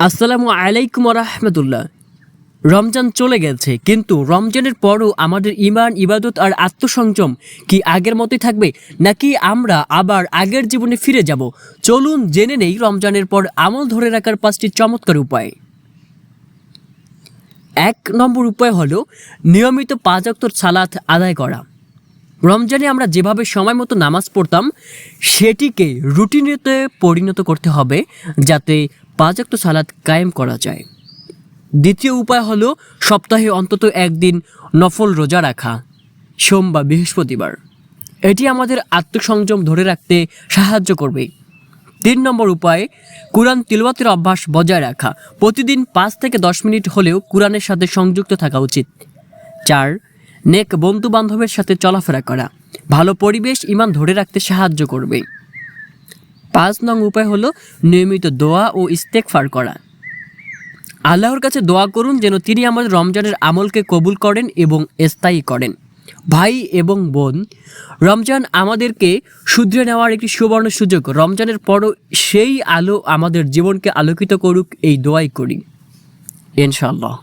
আসসালামু আলাইকুম রাহমাতুল্লাহ। রমজান চলে গেছে, কিন্তু রমজানের পরও আমাদের ঈমান, ইবাদত আর আত্মসংযম কি আগের মতোই থাকবে, নাকি আমরা আবার আগের জীবনে ফিরে যাব? চলুন জেনে নেই রমজানের পর আমল ধরে রাখার 5টি চমৎকার উপায়। 1 নম্বর উপায় হলো নিয়মিত 5 ওয়াক্ত সালাত আদায় করা। রমজানে আমরা যেভাবে সময় মতো নামাজ পড়তাম, সেটিকে রুটিনেতে পরিণত করতে হবে, যাতে 5 ওয়াক্ত সালাত কায়েম করা যায়। দ্বিতীয় উপায় হলো সপ্তাহে অন্তত একদিন নফল রোজা রাখা, সোম বা বৃহস্পতিবার। এটি আমাদের আত্মসংযম ধরে রাখতে সাহায্য করবে। 3 নম্বর উপায় কুরআন তিলাওয়াতের অভ্যাস বজায় রাখা। প্রতিদিন 5 থেকে 10 মিনিট হলেও কুরআনের সাথে সংযুক্ত থাকা উচিত। 4. নেক বন্ধু বান্ধবের সাথে চলাফেরা করা। ভালো পরিবেশ ঈমান ধরে রাখতে সাহায্য করবে। 5 নং উপায় হলো নিয়মিত দোয়া ও ইস্তেগফার করা। আল্লাহর কাছে দোয়া করুন যেন তিনি আমাদের রমজানের আমলকে কবুল করেন এবং স্থায়ী করেন। ভাই এবং বোন, রমজান আমাদেরকে শুধরে নেওয়ার একটি সুবর্ণ সুযোগ। রমজানের পরও সেই আলো আমাদের জীবনকে আলোকিত করুক, এই দোয়াই করি ইনশাআল্লাহ।